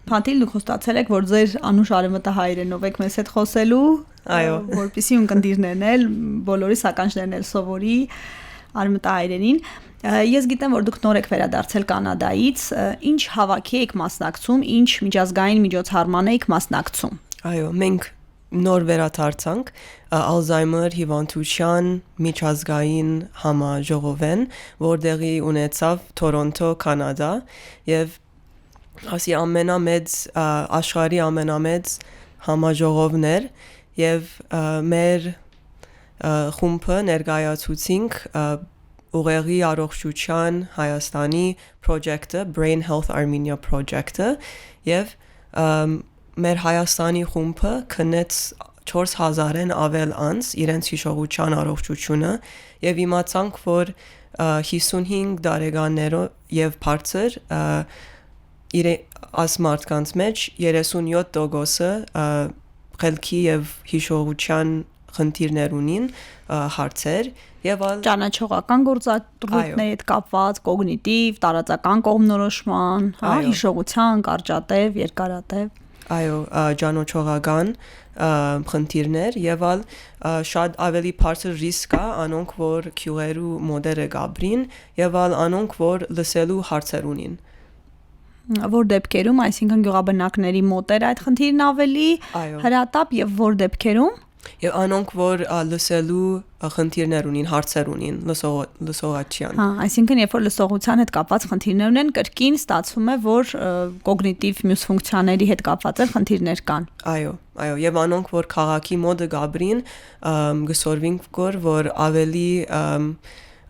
Փաթիլ դուք խոստացել եք, որ ձեր անուշ արևմտահայերենով եք մեզ հետ խոսելու, այո, որպեսզի ունկնդիրներն էլ բոլորի սականջներն էլ սովորի արևմտահայերենին։ Ես գիտեմ, որ դուք նոր եք վերադարձել Կանադայից, ինչ հավաքի եք մասնակցում, ինչ միջազգային միջոցառման եք մասնակցում։ Այո, մենք նոր վերադարձանք Ալզայմեր հիվանդության միջազգային համաժողովին, որտեղի ունեցավ Թորոնտո, Կանադա, եւ ասի աշխարհի ամենամեծ համաժողովներ եւ մեր խումբը ներկայացուցինք ուղեղի առողջության Հայաստանի project-ը, Brain Health Armenia project-ը եւ մեր Հայաստանի խումբը քնեց 4000-ն ավել անց իրենց հիշողության առողջությունը եւ իմացանք, որ 55 տարեկաններով եւ բարձր այս մարդկանց մեջ 37% խելքի եւ հիշողության խնդիրներ ունին հարցեր եւ ճանաչողական գործառույթների հետ կապված կոգնիտիվ, տարածական կողմնորոշման, հիշողության, կարճատև, երկարատև այո, ճանաչողական խնդիրներ եւ շատ ավելի բարձր ռիսկ կա անոնք որ քյուղերու մոդերը գաբրին եւ անոնք որ լսելու հարցեր ունին որ դեպքերում, այսինքն գյուղաբնակների մոտեր այդ խնդիրն ավելի հրատապ եւ որ դեպքերում եւ անոնք որ լսելու խնդիրներ ունին, հարցեր ունին, լսողության։ Այսինքն երբ որ լսողության հետ կապված խնդիրներ ունեն, կրկին ստացվում է, որ կոգնիտիվ մյուս ֆունկցիաների հետ կապված էլ խնդիրներ կան։ Այո, եւ անոնք որ քաղաքի մոդը գաբրին, գսորվինք որ ավելի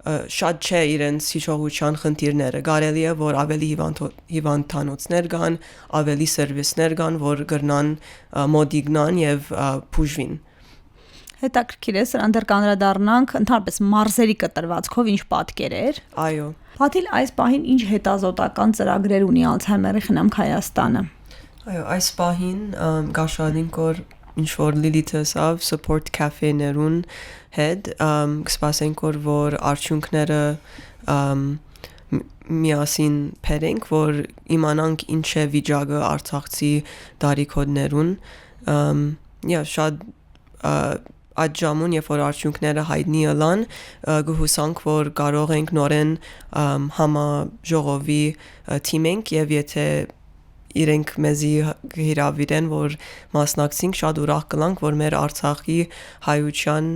շատ չէ իրենց հիշողության խնդիրները, կարելի է որ ավելի հիվանդանոցներ կան, ավելի սերվիսներ կան, որ կրնան մոդիգնան եւ բուժվին։ Հետաքրքիր է, սրան դեռ կանդրադառնանք ընդհանրապես մարզերի կտրվածքով ինչ պատկերեր։ Այո։ Փաթիլ, այս պահին ինչ հետազոտական ծրագրեր ունի Ալցհեյմերի խնամք Հայաստանը։ Այո, այս պահին գաշադինք որ ինչ որ Lilith-ով support cafe-ներուն հետ կսպասենք որ արդյունքները միասին բերենք որ իմանանք ինչ է վիճակը Արցախցի տարիքոդներուն շատ այդ ժամուն երբ որ արդյունքները հայտնի ըլան գուհուսանք որ կարող ենք նորեն համաժողովի թիմենք եւ եթե իրենք մեզի հիրավիրեն որ մասնակցենք շատ ուրախ կլանք որ մեր Արցախի հայության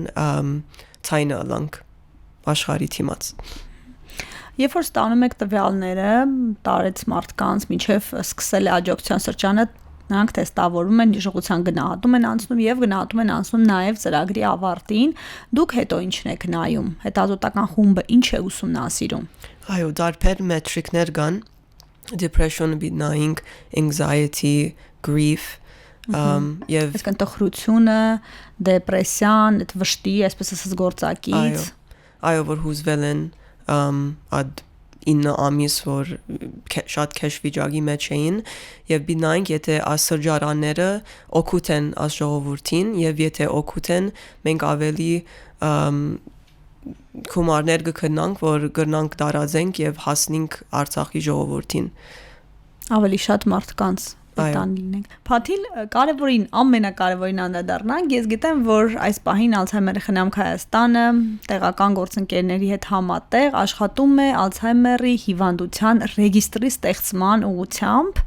ցայնը ըլանք աշխարհի թիմած Երբ որ ստանում եք տվյալները տարեց մարդկանց միջև սկսել է աջակցության սրճանը նրանք տեստավորում են հիշողության գնահատում են անցնում եւ գնահատում են անցնում նաեւ ծրագրի ավարտին դուք հետո ինչն եք նայում հետազոտական խումբը ինչ է ուսումնասիրում Այո դարբեր մետրիկներ կան depression նայինք anxiety grief եւ այսինքն տխրությունը դեպրեսիան այդ վշտի այսպես ասած գործակից այո որ հուզվել են ad 9 ամիս որ շատ քեշ վիճակի մեջ էին եւ բինայինք եթե այս սրճարանները օգուտ են այս ժողովրդին եւ եթե օգուտ են մենք ավելի գումարներ կգնանք որ կրնանք տարածենք եւ հասնենք Արցախի ժողովրդին ավելի շատ մարդկանց տան լինենք Փաթիլ կարևորին ամենակարևորին անդրադառնանք ես գիտեմ որ այս պահին Ալցհեյմերի խնամք Հայաստանը տեղական գործընկերների հետ համատեղ աշխատում է Ալցհեյմերի հիվանդության ռեգիստրի ստեղծման ուղղությամբ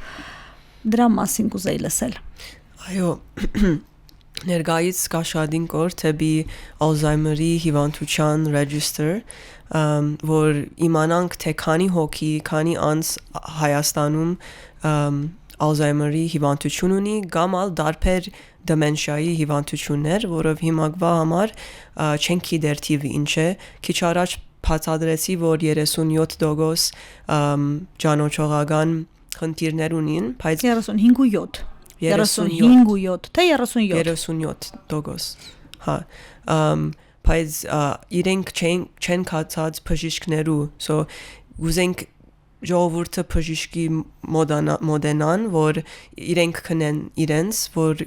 դրա մասին կուզեի լսել Այո ներկայից կաշադինք որ թեպի Ալզայմերի հիվանդության register որ իմանանք թե քանի հոգի քանի անց Հայաստանում Ալզայմերի հիվանդություն ունի կամ ալ դարբեր դեմենշիայի հիվանդություններ, որով հիմակվա համար չենք գիտեր թիվը ինչ է, քիչ առաջ բացատրեցի, որ 37% ճանաչողական խնդիրներ ունին, բայց 35.7 35.7 թե 37% հա բայց իրենք չեն կացած բժիշկներու so ուզենք ժողովուրդը բժիշկի մոդենան որ իրենք քնեն իրենց որ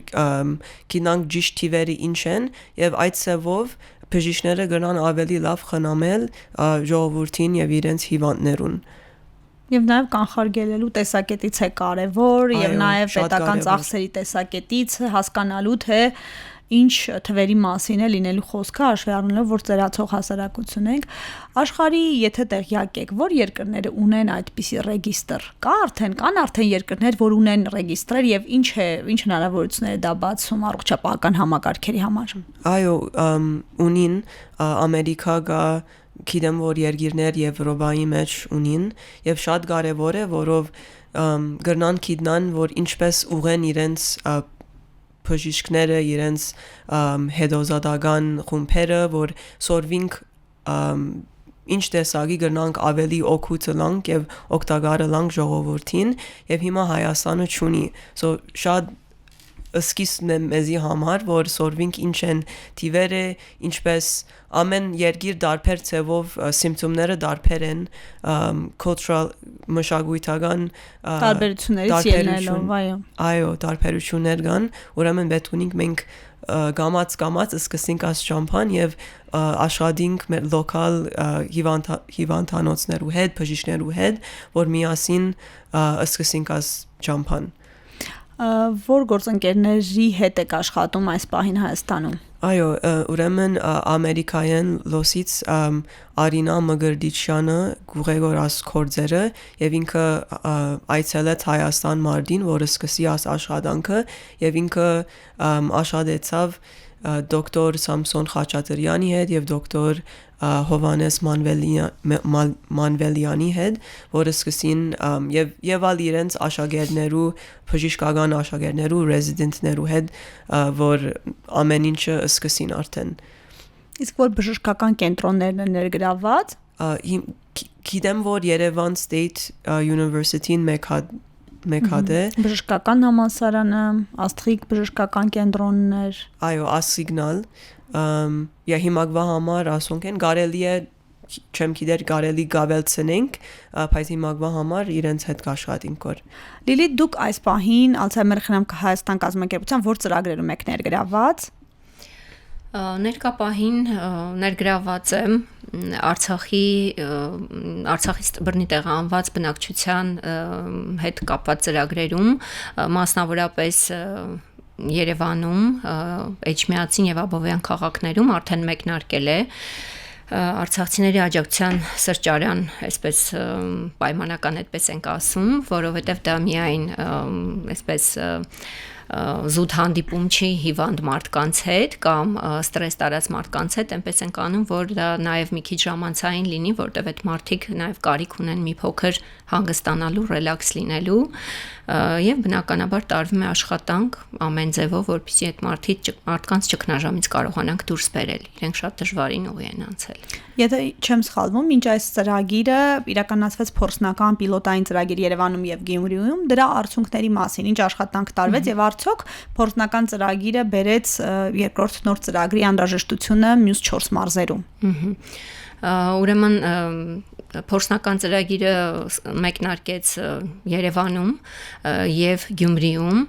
գինանք ճիշտ թիվերը ինչ են եւ այդ ծավով բժիշկները գնան ավելի լավ խնամել ժողովրդին եւ իրենց հիվանդներուն Եվ նաև կանխարգելելու տեսակետից է կարևոր եւ Այո, նաև շատ պետական կարևոր։ ծախսերի տեսակետից հասկանալու թե ինչ թվերի մասին է լինելու խոսքը, հաշվի առնելով, որ ծերացող հասարակություն ենք, աշխարհի, եթե տեղյակ եք, որ երկրները ունեն այդպիսի ռեգիստր, կան արդեն երկրներ, որ ունեն ռեգիստրեր եւ ինչ հնարավորություններ է դա բացում առողջապահական համակարգերի համար։ Այո, ունին Ամերիկա գա գիտեմ որ երկիրներ Եվրոպայի մեջ ունին եւ շատ կարեւոր է որով գրնան գիտնան որ ինչպես ուղեն իրենց բժիշկները իրենց հետոզատական խումբերը որ սորվինք ինչ տեսակի գրնանք ավելի օգուտ լանք եւ օգտակար լանք ժողովրդին եւ հիմա Հայաստանը չունի շատ սկիզբն է մեզի համար որ սորվինք ինչ են տիվերը ինչպես ամեն երկիր դարբեր ցևով սիմպտոմները դարբեր են cultural մշակութական տարբերություններից ելնելով այո տարբերություններ կան ուրեմն պետք ունենք մենք գամած սկսենք այս ճամփան եւ աշխատենք մեր լոկալ հիվանդանոցներու հետ բժիշկներու հետ որ միասին սկսենք այս ճամփան Որ գործընկերների հետ եք աշխատում այս պահին Հայաստանում Այո, ուրեմն Ամերիկայեն լոսից Արինա Մգրդիչյանը Գուղեգոր ասկորձերը եւ ինքը այցելեց Հայաստան մարտին, որը սկսի այս աշխատանքը եւ ինքը աշխատեցավ դոկտոր Սամսոն Խաչատրյանի հետ եւ դոկտոր Հովանես Մանվելյանի հետ, որը սկսին եւ ալ իրենց աշակերտներու բժշկական աշակերտներու ռեզիդենտներու հետ, որ ամեն ինչը սկսին արդեն։ Իսկ որ բժշկական կենտրոններն են ներգրաված, գիտեմ որ Երևան State University-ն մեկ հատ է բժշկական համալսարանը, Աստղիկ բժշկական կենտրոններ, այո, Ասիգնալ Եա հիմակվա համար ասոնք են կարելի է չեմ գիտեր կարելի գավելցնենք բայց հիմակվա համար իրենց հետ կաշխատենք որ Լիլիթ դուք այս պահին Ալցհեյմերի խնամք Հայաստան կազմակերպության որ ծրագրերում եք ներգրաված Ներկա պահին ներգրաված եմ Արցախից բռնի տեղանված բնակչության հետ կապված ծրագրերում մասնավորապես Երևանում, Էջմիածին եւ Աբովյան քաղաքներում արդեն մեկնարկել է Արցախցիների աջակցության սրճարան, այսպես պայմանական այդպես ենք ասում, որովհետեւ դա միայն այսպես զուտ հանդիպում չի հիվանդ մարդկանց հետ կամ ստրես տարած մարդկանց հետ, այնպես ենք անում, որ դա նաև մի քիչ ժամանցային լինի, որտեղ այդ մարդիկ նաև կարիք ունեն մի փոքր հանգստանալու, ռելաքս լինելու, եւ բնականաբար տարվում է աշխատանք ամեն ձևով, որպեսզի այդ մարդկանց ճգնաժամից կարողանանք դուրս բերել։ Իրենք շատ դժվարին ուղի են անցել։ Եթե չեմ սխալվում, մինչ այս ծրագիրը իրականացվեց փորձնական պիլոտային ծրագիր Երևանում եւ Գյումրիում, դրա արդյունքների մասին ինչ աշխատանք տարվեց եւ արդյոք փորձնական ծրագիրը բերեց երկրորդ նոր ծրագրի անհրաժեշտությունը մյուս 4 մարզերում։ Ուրեմն փորձնական ծրագիրը մեկնարկեց Երևանում եւ Գյումրիում